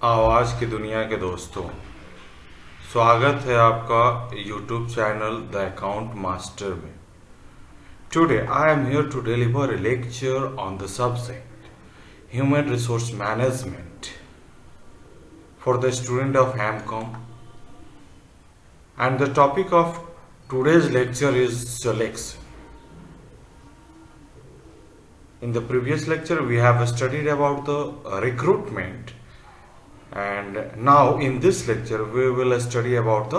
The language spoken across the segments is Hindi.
आवाज की दुनिया के दोस्तों, स्वागत है आपका YouTube channel the account master में। Today I am here to deliver a lecture on the subject Human Resource Management for the student of HAMCOM, and the topic of today's lecture is selection. In the previous lecture we have studied about the recruitment, and now in this lecture we will study about the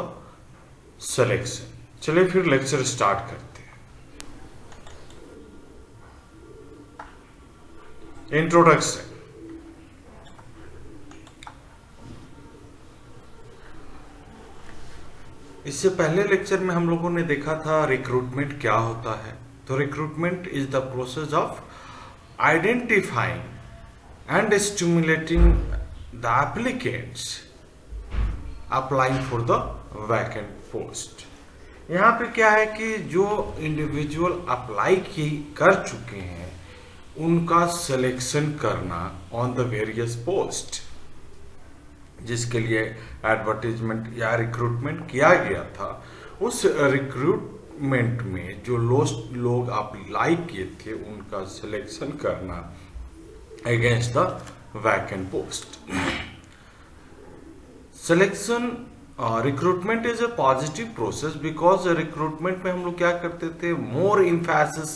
selection. चलिए फिर लेक्चर स्टार्ट करते हैं। इंट्रोडक्शन। इससे पहले लेक्चर में हम लोगों ने देखा था रिक्रूटमेंट क्या होता है। तो recruitment is the process of identifying and stimulating the applicants applying for the vacant post। यहाँ पे क्या है कि जो इंडिविजुअल अप्लाई कर चुके हैं उनका सिलेक्शन करना ऑन द वेरियस पोस्ट, जिसके लिए एडवर्टीजमेंट या रिक्रूटमेंट किया गया था। उस रिक्रूटमेंट में जो लोग अप्लाई किए थे उनका सिलेक्शन करना against the vacant post। Selection recruitment is a positive process because recruitment में हम लोग क्या करते थे, more emphasis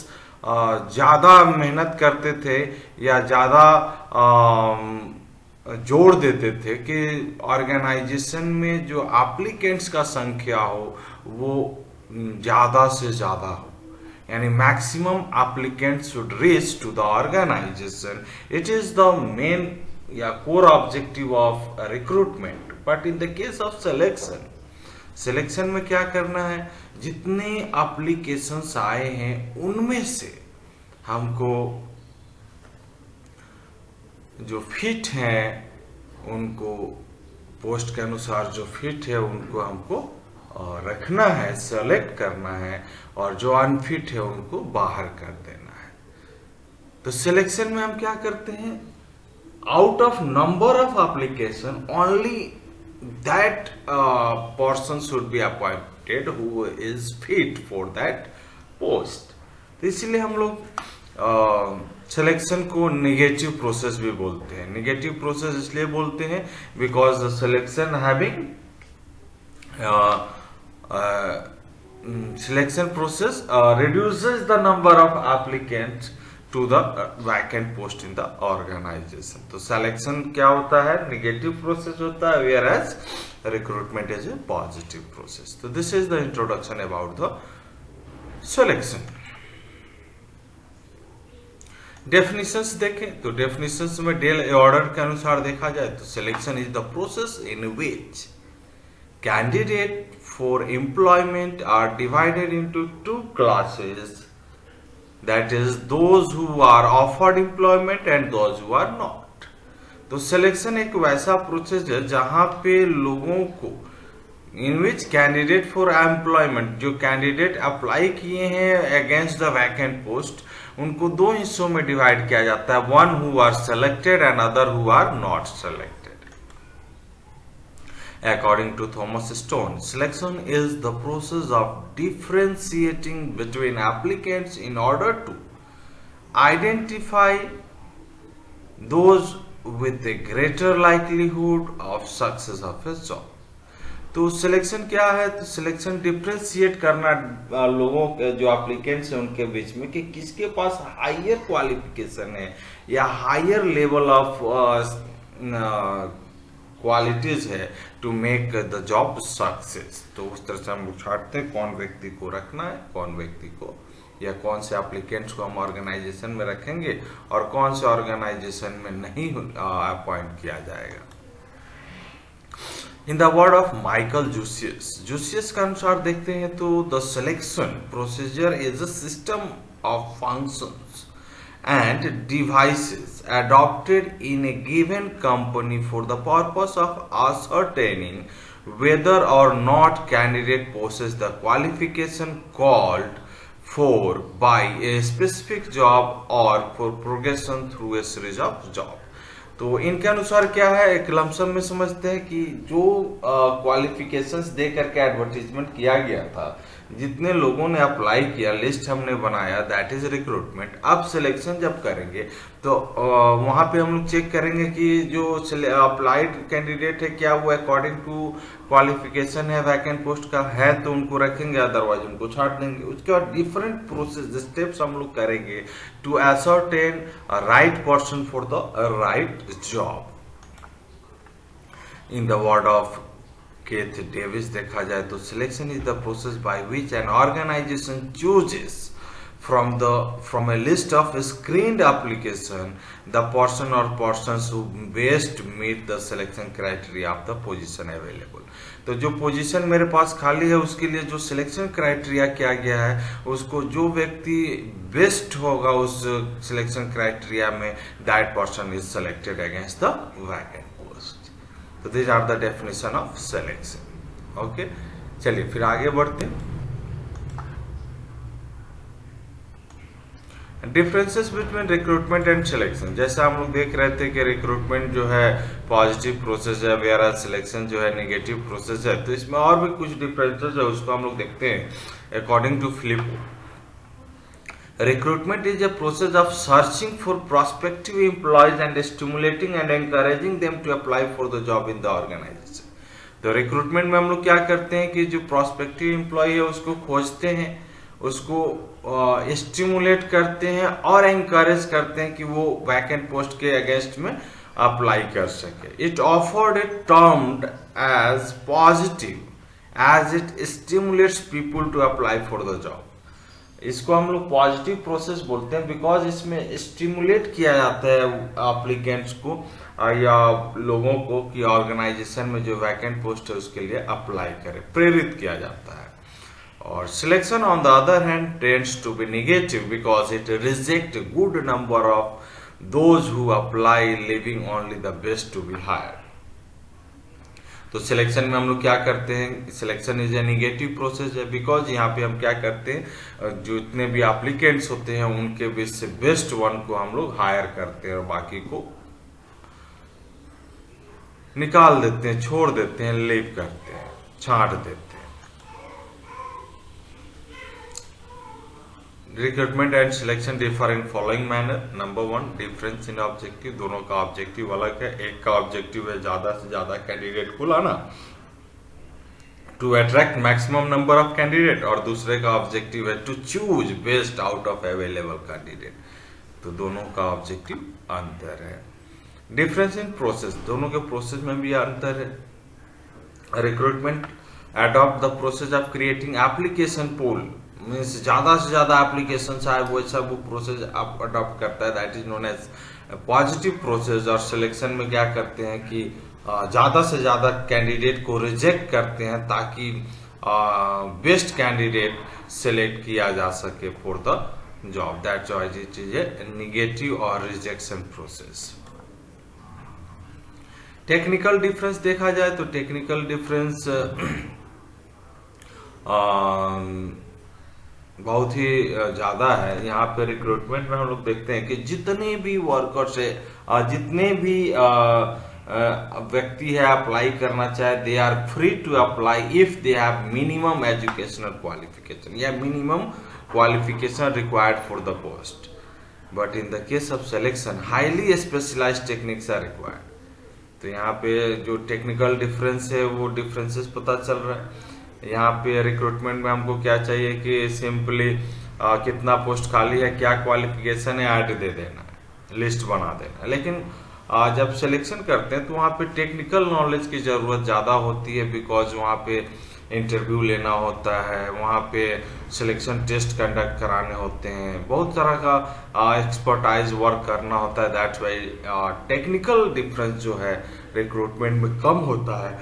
ज़्यादा मेहनत करते थे या ज़्यादा जोर देते थे कि ऑर्गेनाइजेशन में जो एप्लीकेंट्स का संख्या हो वो ज़्यादा से ज़्यादा हो, यानी maximum applicants should reach to the organization. It is the main या core objective of recruitment. But in the case of selection में क्या करना है, जितने applications आए हैं उनमें से हमको जो फिट हैं उनको पोस्ट के अनुसार जो फिट है उनको हमको रखना है, सेलेक्ट करना है, और जो अनफिट है उनको बाहर कर देना है। तो सिलेक्शन में हम क्या करते हैं, out of number of application only that person should be appointed who is fit for that post. तो इसलिए हम लोग सिलेक्शन को नेगेटिव प्रोसेस भी बोलते हैं। नेगेटिव प्रोसेस इसलिए बोलते हैं because the selection having selection process reduces the number of applicants to the vacant post in the organization। तो selection क्या होता है, negative process होता है, whereas recruitment is a positive process। तो this is the introduction about the selection। definitions देखें तो definitions में डेल ऑर्डर के अनुसार देखा जाए तो selection is the process in which candidate for employment are divided into two classes, that is those who are offered employment and those who are not। तो सिलेक्शन एक वैसा प्रोसेस है जहां पे लोगों को in which candidate for employment, जो कैंडिडेट अप्लाई किए हैं अगेंस्ट द वैकेंट पोस्ट, उनको दो हिस्सों में डिवाइड किया जाता है, one who are selected and other who are not selected. According to Thomas Stone, selection is the process of differentiating between applicants in order to identify those with a greater likelihood of success of a job। तो सिलेक्शन क्या है, तो सिलेक्शन डिफ्रेंशिएट करना लोगों के जो एप्लीकेंट्स हैं उनके बीच में कि किसके पास हायर क्वालिफिकेशन है या हायर लेवल ऑफ क्वालिटीज है to make the job success. तो उस तरह से हम लोग छांटते हैं कौन व्यक्ति को रखना है, कौन व्यक्ति को या कौन से एप्लीकेंट्स को हम ऑर्गेनाइजेशन में रखेंगे और कौन से ऑर्गेनाइजेशन में नहीं अपॉइंट किया जाएगा। In the word of Michael Jucius के अनुसार देखते हैं तो the selection procedure is a system of functions and devices adopted in a given company for the purpose of ascertaining whether or not candidate possesses the qualification called for by a specific job or for progression through a series of jobs। तो इनके अनुसार क्या है, एक लमसम में समझते हैं कि जो क्वालिफिकेशंस दे करके एडवर्टीजमेंट किया गया था, जितने लोगों ने अप्लाई किया, लिस्ट हमने बनाया, दैट इज रिक्रूटमेंट। अब सिलेक्शन जब करेंगे तो वहां पे हम लोग चेक करेंगे कि जो अप्लाइड कैंडिडेट है क्या वो अकॉर्डिंग टू क्वालिफिकेशन है, वैकेंट पोस्ट का है तो उनको रखेंगे, अदरवाइज उनको छाट देंगे। उसके बाद डिफरेंट प्रोसेस स्टेप्स हम लोग करेंगे to ascertain a right person for the right job. In the word of Keith Davis देखा जाए तो selection is the process by which an organization chooses from a list of screened application the person or persons who best meet the selection criteria of the position available. तो जो पोजीशन मेरे पास खाली है उसके लिए जो सिलेक्शन क्राइटेरिया किया गया है, उसको जो व्यक्ति बेस्ट होगा उस सिलेक्शन क्राइटेरिया में, that person is selected against the vacant post. तो this are the definition of selection. Okay, चलिए फिर आगे बढ़ते हैं। Differences between recruitment and selection, जैसे हम लोग देख रहे थे कि रिक्रूटमेंट जो है पॉजिटिव प्रोसेस है, वेयर सिलेक्शन जो है नेगेटिव प्रोसेस है। तो इसमें और भी कुछ डिफरेंसेस है, उसको हम लोग देखते हैं according to Philip. Recruitment is a process of searching for prospective employees and stimulating and encouraging them to apply for the job in the organisation. तो रिक्रूटमेंट में हम लोग क्या करते हैं कि जो प्रोस्पेक्टिव एम्प्लॉय है उसको खोजते हैं, उसको स्टिमुलेट करते हैं और एनकरेज करते हैं कि वो वैकेंट पोस्ट के अगेंस्ट में अप्लाई कर सके। It offered it termed as positive as it stimulates people to apply for the job. इसको हम लोग पॉजिटिव प्रोसेस बोलते हैं बिकॉज इसमें स्टिमुलेट किया जाता है एप्लीकेंट्स को या लोगों को कि ऑर्गेनाइजेशन में जो वैकेंट पोस्ट है उसके लिए अप्लाई करे, प्रेरित किया जाता है। और selection on the other hand tends to be negative because it reject good number of those who apply leaving only the best to be hired. तो सिलेक्शन में हम लोग क्या करते हैं, selection is a negative process है बिकॉज यहाँ पे हम क्या करते हैं, जो इतने भी एप्लीकेंट्स होते हैं उनके बीच से बेस्ट वन को हम लोग हायर करते हैं और बाकी को निकाल देते हैं, छोड़ देते हैं, लीव करते हैं, छांट देते हैं। Recruitment and selection differ in following manner. Number one, difference in objective, दोनों का ऑब्जेक्टिव अलग है। एक का ऑब्जेक्टिव है ज्यादा से ज्यादा कैंडिडेट को लाना, to attract maximum number of candidate, और दूसरे का ऑब्जेक्टिव है to choose best out of available candidate. तो दोनों का ऑब्जेक्टिव अंतर है। डिफरेंस इन प्रोसेस, दोनों के प्रोसेस में भी अंतर है। Recruitment adopt the process of creating application pool, means ज्यादा से ज्यादा एप्लीकेशन आए वो सब प्रोसेस आप अडॉप्ट करता है, that is known as positive process. और सिलेक्शन में क्या करते हैं कि ज्यादा से ज्यादा कैंडिडेट को रिजेक्ट करते हैं ताकि बेस्ट कैंडिडेट सिलेक्ट किया जा सके for the job, that choice is a negative और रिजेक्शन प्रोसेस। टेक्निकल डिफरेंस देखा जाए तो टेक्निकल डिफरेंस बहुत ही ज्यादा है। यहाँ पे रिक्रूटमेंट में हम लोग देखते हैं कि जितने भी वर्कर्स है, जितने भी व्यक्ति है अप्लाई करना चाहे, they are free to apply if they have minimum educational qualification या minimum qualification required for the post. But in the case of selection highly specialised techniques are required. तो यहाँ पे जो टेक्निकल डिफरेंस है वो डिफरेंसेस पता चल रहा है। यहाँ पे रिक्रूटमेंट में हमको क्या चाहिए कि सिंपली कितना पोस्ट खाली है, क्या क्वालिफिकेशन है, ऐड दे देना है, लिस्ट बना देना है। लेकिन जब सिलेक्शन करते हैं तो वहाँ पे टेक्निकल नॉलेज की जरूरत ज्यादा होती है बिकॉज वहाँ पे इंटरव्यू लेना होता है, वहाँ पे सिलेक्शन टेस्ट कंडक्ट कराने होते हैं, बहुत तरह का एक्सपर्टाइज वर्क करना होता है। दैट्स वाई टेक्निकल डिफरेंस जो है रिक्रूटमेंट में कम होता है,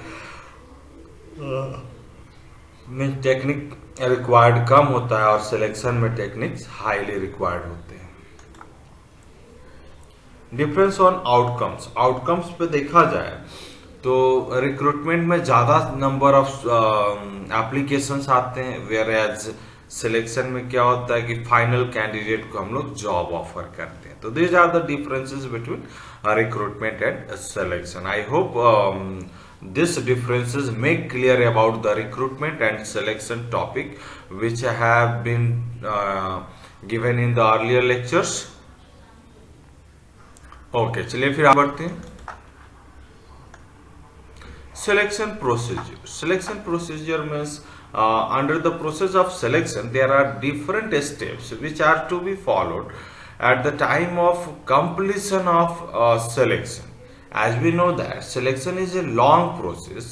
मीन टेक्निक रिक्वायर्ड कम होता है और सिलेक्शन में टेक्निक्स हाईली रिक्वायर्ड होते हैं। डिफरेंस ऑन आउटकम्स, आउटकम्स पे देखा जाए तो रिक्रूटमेंट में ज्यादा नंबर ऑफ एप्लीकेशंस आते हैं, वेयर एज सिलेक्शन में क्या होता है कि फाइनल कैंडिडेट को हम लोग जॉब ऑफर करते हैं। तो these are the differences between recruitment and selection. I hope these differences make clear about the recruitment and selection topic which have been given in the earlier lectures. Okay, चलिए फिर आगे बढ़ते हैं। Selection procedure. Selection procedure means under the process of selection there are different steps which are to be followed at the time of completion of selection. As we know that selection is a long process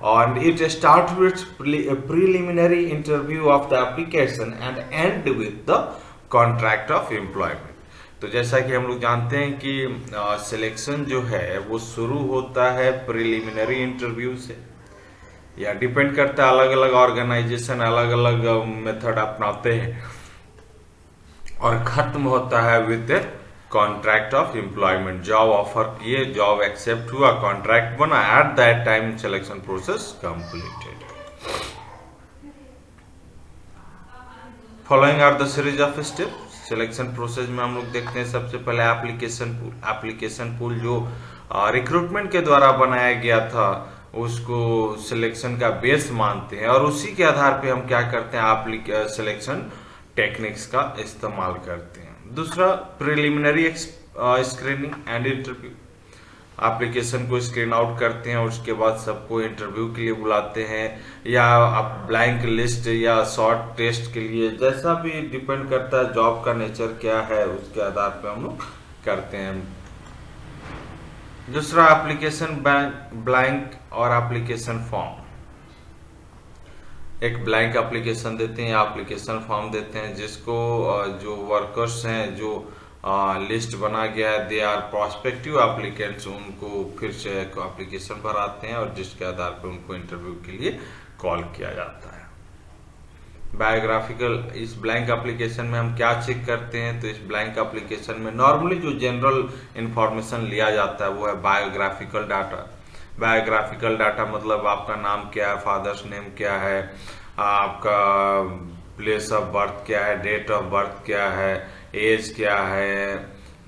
and it starts with preliminary interview of the application and end with the contract of employment. तो जैसा कि हम लोग जानते हैं कि सिलेक्शन जो है वो शुरू होता है प्रिलिमिनरी इंटरव्यू से, या डिपेंड करता है, अलग अलग ऑर्गेनाइजेशन अलग अलग मेथड अपनाते हैं, और खत्म होता है with contract of employment. Job offer किए, जॉब एक्सेप्ट हुआ, कॉन्ट्रैक्ट बना, at that time selection process completed. Following are the series of step. Selection process में हम लोग देखते हैं सबसे पहले एप्लीकेशन पूल। एप्लीकेशन पूल जो रिक्रूटमेंट के द्वारा बनाया गया था उसको सिलेक्शन का बेस मानते हैं, और उसी के आधार पे हम क्या करते हैं, सिलेक्शन टेक्निक्स का इस्तेमाल करते हैं। दूसरा preliminary screening and interview. Application को स्क्रीन आउट करते हैं, उसके बाद सबको इंटरव्यू के लिए बुलाते हैं, या आप ब्लैंक लिस्ट या शॉर्ट टेस्ट के लिए, जैसा भी डिपेंड करता है जॉब का नेचर क्या है उसके आधार पे हम लोग करते हैं। दूसरा एप्लीकेशन ब्लैंक और एप्लीकेशन फॉर्म। एक ब्लैंक एप्लीकेशन देते हैं या एप्लीकेशन फॉर्म देते हैं जिसको जो वर्कर्स हैं, जो लिस्ट बना गया है, दे आर प्रोस्पेक्टिव एप्लीकेंट्स, उनको फिर से एक एप्लीकेशन भराते हैं और जिसके आधार पर उनको इंटरव्यू के लिए कॉल किया जाता है। बायोग्राफिकल, इस ब्लैंक एप्लीकेशन में हम क्या चेक करते हैं, तो इस ब्लैंक एप्लीकेशन में नॉर्मली जो जनरल इंफॉर्मेशन लिया जाता है वो है बायोग्राफिकल डाटा। बायोग्राफिकल डाटा मतलब आपका नाम क्या है, फादर्स नेम क्या है, आपका प्लेस ऑफ बर्थ क्या है, डेट ऑफ बर्थ क्या है, एज क्या है,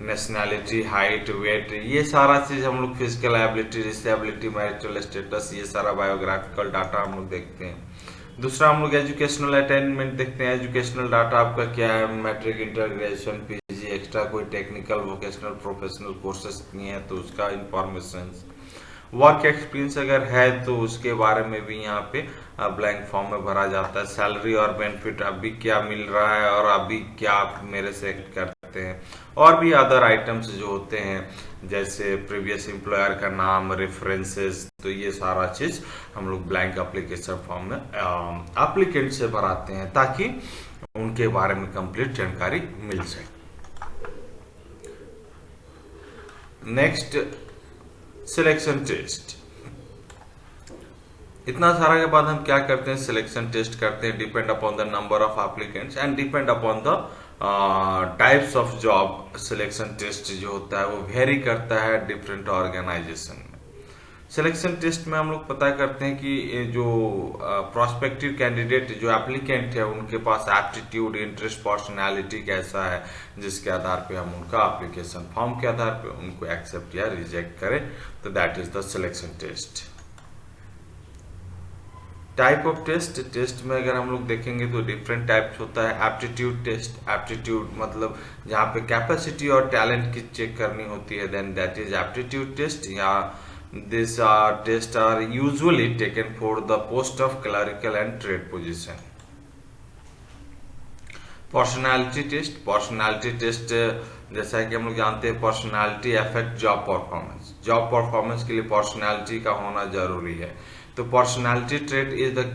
नेशनैलिटी, हाइट, वेट, ये सारा चीज हम लोग, physical ability, disability, marital status, ये सारा बायोग्राफिकल डाटा हम लोग देखते हैं। दूसरा हम लोग एजुकेशनल अटेनमेंट देखते हैं। एजुकेशनल डाटा आपका क्या है, matric, inter, graduation, PG, extra कोई टेक्निकल, वोकेशनल, प्रोफेशनल कोर्सेज किए हैं तो उसका इंफॉर्मेशन। वर्क एक्सपीरियंस अगर है तो उसके बारे में भी यहाँ पे ब्लैंक फॉर्म में भरा जाता है। सैलरी और बेनिफिट, अभी क्या मिल रहा है और अभी क्या आप मेरे से करते हैं, और भी अदर आइटम्स जो होते हैं जैसे प्रीवियस एम्प्लॉयर का नाम, रेफरेंसेस, तो ये सारा चीज हम लोग ब्लैंक एप्लीकेशन फॉर्म में एप्लीकेंट से भराते हैं ताकि उनके बारे में कंप्लीट जानकारी मिल सके। Next, selection test. इतना सारा के बाद हम क्या करते हैं, सिलेक्शन टेस्ट करते हैं। Depend upon the number of applicants and depend upon the types of job. Selection test जो होता है वो वेरी करता है डिफरेंट ऑर्गेनाइजेशन में। सिलेक्शन टेस्ट में हम लोग पता करते हैं कि जो प्रोस्पेक्टिव कैंडिडेट, जो एप्लीकेंट है, उनके पास एप्टीट्यूड, इंटरेस्ट, पर्सनालिटी कैसा है, जिसके आधार पे हम उनका एप्लीकेशन फॉर्म के आधार पे उनको एक्सेप्ट या रिजेक्ट करें, तो that is the selection test. Type of test. Test में अगर हम लोग देखेंगे तो डिफरेंट टाइप्स होता है। एप्टीट्यूड टेस्ट, एप्टीट्यूड मतलब जहाँ पे कैपेसिटी और टैलेंट की चेक करनी होती है, then that is aptitude test. या These tests are usually taken for the post of clerical and trade position. Personality test. Personality test जैसा कि हम लोग जानते हैं, personality affect job performance. Job performance के लिए पर्सनालिटी का होना जरूरी है। तो personality trait is the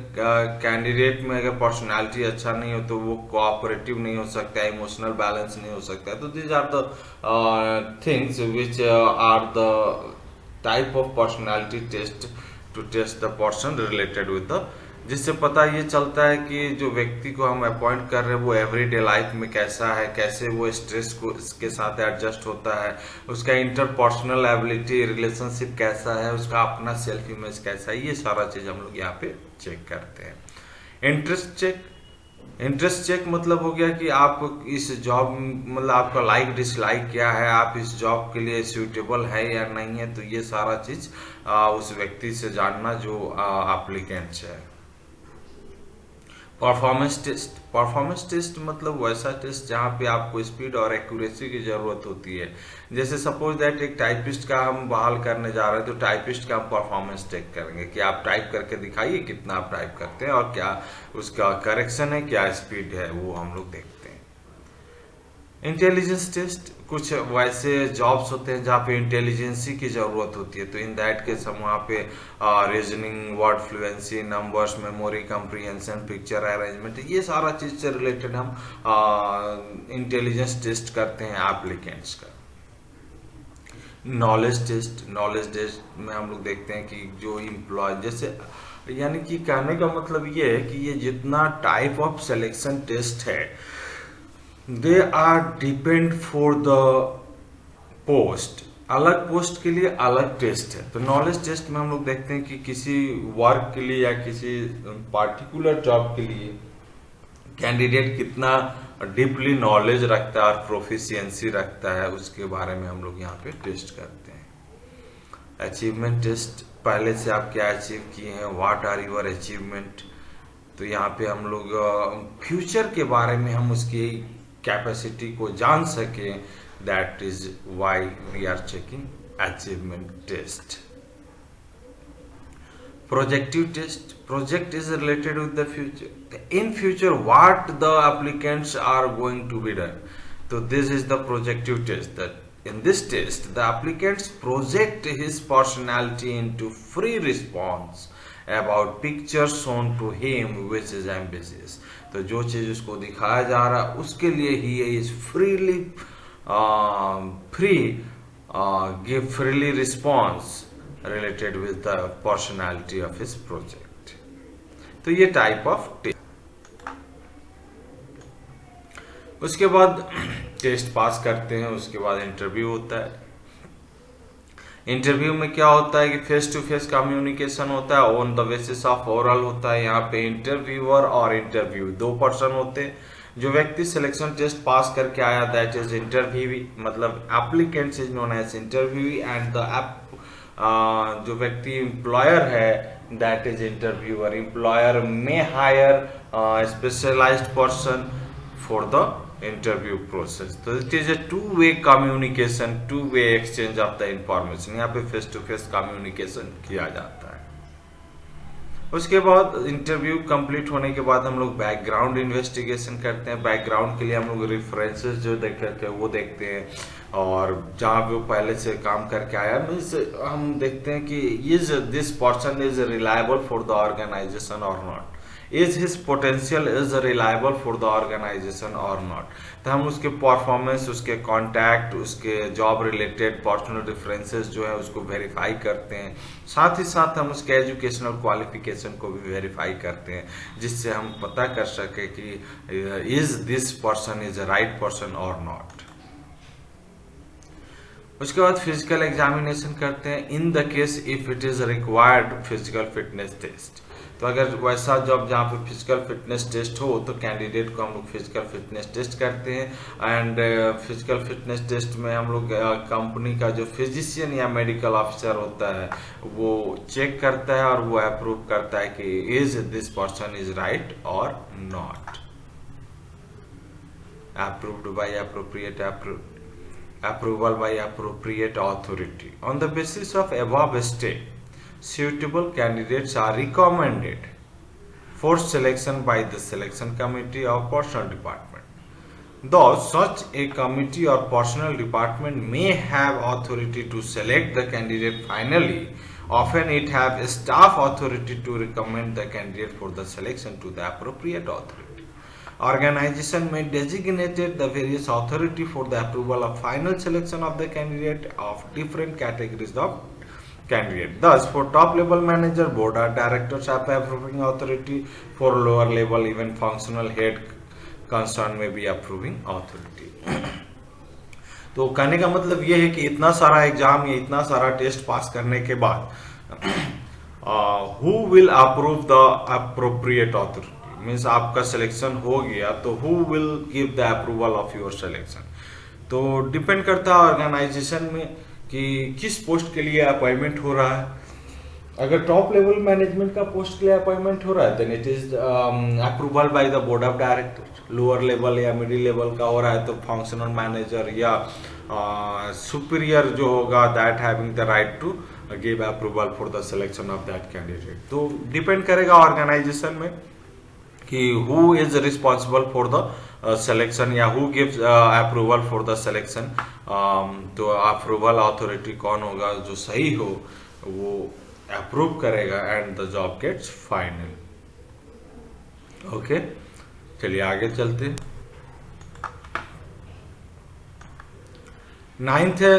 candidate में अगर पर्सनालिटी अच्छा नहीं हो तो वो कोऑपरेटिव नहीं हो सकता, इमोशनल बैलेंस नहीं हो सकता। तो these are the things which are the type of personality test to test the person related with the, जिससे पता ये चलता है कि जो व्यक्ति को हम अपॉइंट कर रहे हैं वो एवरीडे लाइफ में कैसा है, कैसे वो स्ट्रेस को इसके साथ एडजस्ट होता है, उसका इंटरपर्सनल एबिलिटी, रिलेशनशिप कैसा है, उसका अपना सेल्फ इमेज कैसा है, ये सारा चीज हम लोग यहाँ पे चेक करते हैं। Interest check. इंटरेस्ट चेक मतलब हो गया कि आप इस जॉब मतलब आपका लाइक डिसलाइक क्या है, आप इस जॉब के लिए सूटेबल है या नहीं है, तो ये सारा चीज उस व्यक्ति से जानना जो एप्लीकेंट्स है। परफॉर्मेंस टेस्ट मतलब वैसा टेस्ट जहाँ पे आपको स्पीड और एक्यूरेसी की जरूरत होती है। जैसे सपोज दैट एक टाइपिस्ट का हम बहाल करने जा रहे हैं, तो टाइपिस्ट का हम परफॉर्मेंस चेक करेंगे कि आप टाइप करके दिखाइए कितना आप टाइप करते हैं और क्या उसका करेक्शन है, क्या स्पीड है, वो हम लोग देखते हैं। इंटेलिजेंस टेस्ट कुछ वैसे जॉब्स होते हैं जहाँ पे इंटेलिजेंसी की जरूरत होती है, तो इन दैट केस हम वहाँ पे reasoning, word fluency, numbers, memory comprehension, picture arrangement, ये सारा चीज से रिलेटेड हम इंटेलिजेंस टेस्ट करते हैं एप्लीकेंट्स का। नॉलेज टेस्ट में हम लोग देखते हैं कि जो इम्प्लॉय जैसे, यानी कि कहने का मतलब ये है कि ये जितना टाइप ऑफ सिलेक्शन टेस्ट है they are depend for the post, अलग पोस्ट के लिए अलग टेस्ट है। तो नॉलेज टेस्ट में हम लोग देखते हैं कि किसी वर्क के लिए या किसी पार्टिकुलर जॉब के लिए कैंडिडेट कितना डीपली नॉलेज रखता है और प्रोफिशिएंसी रखता है, उसके बारे में हम लोग यहाँ पे टेस्ट करते हैं। अचीवमेंट टेस्ट, पहले से आप क्या अचीव किए हैं, व्हाट आर योर अचीवमेंट, तो यहाँ पे हम लोग फ्यूचर के बारे में हम उसकी कैपेसिटी को जान सके, that is why we are checking achievement test. Projective test, project is related with the future. In future, what the applicants are going to be done. So this is the projective test. That in this test, the applicants project his personality into free response about pictures shown to him which is ambitious. तो जो चीज उसको दिखाया जा रहा है उसके लिए ही is freely give freely response related with the personality of his project. तो ये टाइप ऑफ टेस्ट। उसके बाद टेस्ट पास करते हैं, उसके बाद इंटरव्यू होता है। इंटरव्यू में क्या होता है कि फेस टू फेस कम्युनिकेशन होता है, on the basis of oral होता है। यहाँ पे इंटरव्यूअर और इंटरव्यू दो पर्सन होते हैं। जो व्यक्ति सिलेक्शन टेस्ट पास करके आया दैट इज इंटरव्यूवी, मतलब applicant is known as interviewee, and the जो व्यक्ति एम्प्लॉयर है दैट इज इंटरव्यूअर। एम्प्लॉयर में hire specialised person for the interview process. तो it is a two way communication, two way exchange of the information. यहाँ पे फेस टू फेस कम्युनिकेशन किया जाता है। उसके बाद इंटरव्यू कंप्लीट होने के बाद हम लोग बैकग्राउंड इन्वेस्टिगेशन करते हैं। बैकग्राउंड के लिए हम लोग रेफरेंसेस जो देखते हैं वो देखते हैं, और जहाँ पे वो पहले से काम करके आया मीन्स हम देखते हैं कि is this person is reliable for the organisation और not, is his potential is reliable for the organisation और नॉट। तो हम उसके परफॉर्मेंस, उसके कॉन्टैक्ट, उसके जॉब रिलेटेड पर्सनल रेफरेंसेस जो है उसको वेरीफाई करते हैं। साथ ही साथ हम उसके एजुकेशनल क्वालिफिकेशन को भी वेरीफाई करते हैं, जिससे हम पता कर सके कि is this person is a right person और नॉट। उसके बाद फिजिकल एग्जामिनेशन करते हैं in the case if it is required physical fitness test. तो अगर वैसा जॉब जहाँ पे फिजिकल फिटनेस टेस्ट हो तो कैंडिडेट को हम लोग फिजिकल फिटनेस टेस्ट करते हैं। एंड फिजिकल फिटनेस टेस्ट में हम लोग कंपनी का जो फिजिशियन या मेडिकल ऑफिसर होता है वो चेक करता है और वो अप्रूव करता है कि is this person is right और not. Approved by appropriate approval by appropriate authority. On the basis of above state, suitable candidates are recommended for selection by the selection committee of personnel department. Though such a committee or personnel department may have authority to select the candidate finally, often it have staff authority to recommend the candidate for the selection to the appropriate authority. Organization may designate the various authority for the approval of final selection of the candidate of different categories of candidate. Thus, for top level manager, board or directors have approving authority. For lower level, even functional head concern may be approving authority. तो कहने का मतलब ये है कि इतना सारा एग्जाम या इतना सारा टेस्ट पास करने के बाद who will approve the appropriate authority? Means आपका सिलेक्शन हो गया तो who will give the approval of your selection. तो डिपेंड करता है ऑर्गेनाइजेशन में कि किस पोस्ट के लिए अपॉइंटमेंट हो रहा है। अगर टॉप लेवल मैनेजमेंट का पोस्ट के लिए अपॉइंटमेंट हो रहा है then it is approval by the board of director. Lower level या मिडिल लेवल का हो रहा है तो फंक्शनल मैनेजर या सुपीरियर जो होगा that having the right to give approval for the selection of that candidate. तो डिपेंड करेगा ऑर्गेनाइजेशन में कि who is responsible for the selection या who gives approval for the selection. तो अप्रूवल अथॉरिटी कौन होगा, जो सही हो वो अप्रूव करेगा and the job gets final. Okay, चलिए आगे चलते। नाइन्थ है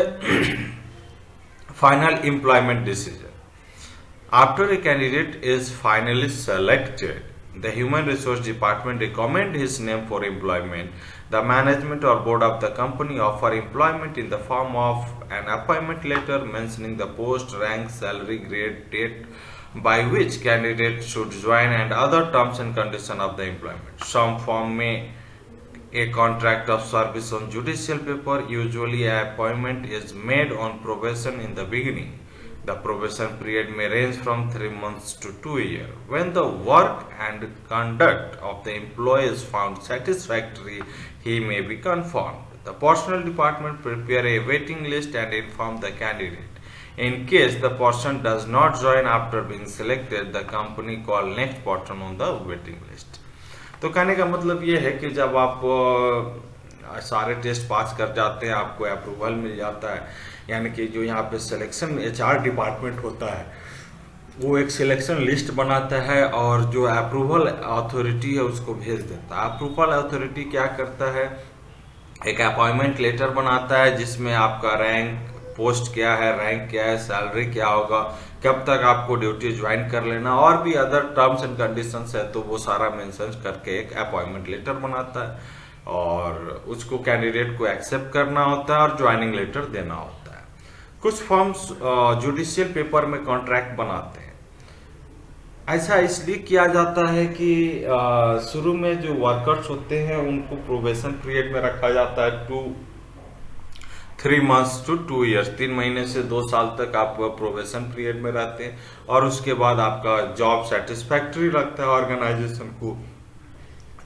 final employment decision. After a candidate is finally selected, the Human Resource Department recommend his name for employment. The management or board of the company offer employment in the form of an appointment letter mentioning the post, rank, salary, grade, date by which candidate should join and other terms and conditions of the employment. Some form may a contract of service on judicial paper. Usually an appointment is made on probation in the beginning. The probation period may range from 3 months to 2 years. When the work and conduct of the employee is found satisfactory, he may be confirmed. The personnel department prepare a waiting list and inform the candidate. In case the person does not join after being selected, the company call next person on the waiting list. तो कहने का मतलब ये है कि जब आप सारे टेस्ट पास कर जाते हैं, आपको अप्रूवल मिल जाता है, यानी कि जो यहाँ पे सिलेक्शन एचआर डिपार्टमेंट होता है वो एक सिलेक्शन लिस्ट बनाता है और जो अप्रूवल अथॉरिटी है उसको भेज देता है। अप्रूवल अथॉरिटी क्या करता है, एक अपॉइंटमेंट लेटर बनाता है जिसमें आपका रैंक, पोस्ट क्या है, रैंक क्या है, सैलरी क्या होगा, कब तक आपको ड्यूटी ज्वाइन कर लेना और भी अदर टर्म्स एंड कंडीशंस है, तो वो सारा मेंशन करके एक अपॉइंटमेंट लेटर बनाता है और उसको कैंडिडेट को एक्सेप्ट करना होता है और ज्वाइनिंग लेटर देना होता है। कुछ फर्म्स जुडिशियल पेपर में कॉन्ट्रैक्ट बनाते हैं। ऐसा इसलिए किया जाता है कि शुरू में जो वर्कर्स होते हैं उनको प्रोबेशन पीरियड में रखा जाता है 3 months to 2 years, 3 महीने से 2 साल तक आप प्रोबेशन पीरियड में रहते हैं और उसके बाद आपका जॉब सेटिस्फैक्ट्री लगता है ऑर्गेनाइजेशन को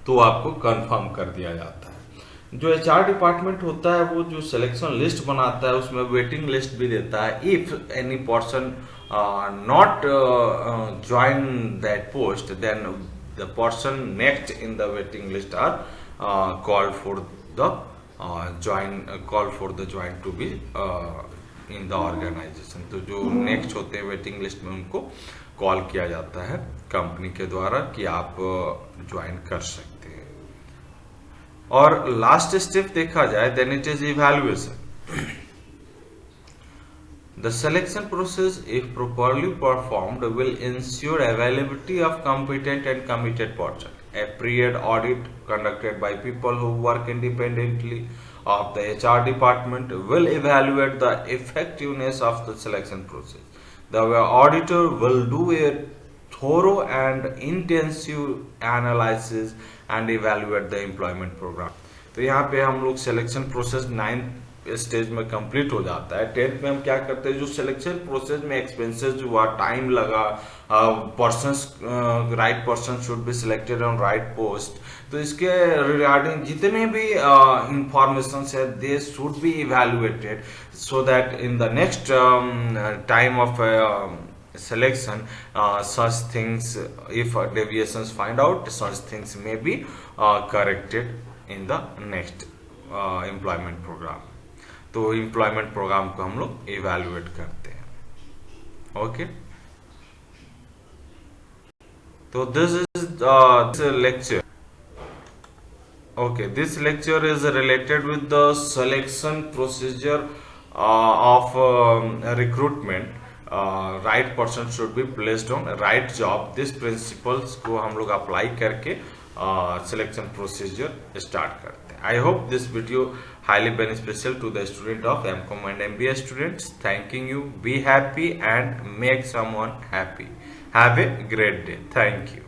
तो आपको कंफर्म कर दिया जाता है। जो एचआर डिपार्टमेंट होता है वो जो सिलेक्शन लिस्ट बनाता है उसमें वेटिंग लिस्ट भी देता है। If any person not join that post then the person next in the waiting list are called for the join to be in the organisation. तो जो नेक्स्ट होते हैं वेटिंग लिस्ट में उनको कॉल किया जाता है कंपनी के द्वारा कि आप ज्वाइन कर सकते हैं। और लास्ट स्टेप देखा जाए then it is evaluation. The selection process, if properly performed, will ensure availability of competent and committed person. A period audit conducted by people who work independently of the HR department will evaluate the effectiveness of the selection process. The auditor will do a thorough and intensive analysis and evaluate the employment program. तो यहाँ पे हम लोग सिलेक्शन प्रोसेस 9th स्टेज में कंप्लीट हो जाता है। 10th में हम क्या करते हैं, जो सिलेक्शन प्रोसेस में एक्सपेंसेस हुआ, टाइम लगा, right person should be selected on right post, तो इसके रिगार्डिंग जितने भी इंफॉर्मेशन है they should be evaluated so that in the next time of selection such things, if deviations find out, such things may be corrected in the next employment program. तो employment program को हम लोग evaluate करते हैं। ओके, तो this is this lecture. Okay, this lecture is related with the selection procedure of recruitment. Right person should be placed on right job. This principles को हम लोग अप्लाई करके सिलेक्शन प्रोसीजर स्टार्ट करते हैं। I hope this video highly beneficial to the student of MCom and MBA students. Thanking you, be happy and make someone happy. Have a great day. Thank you.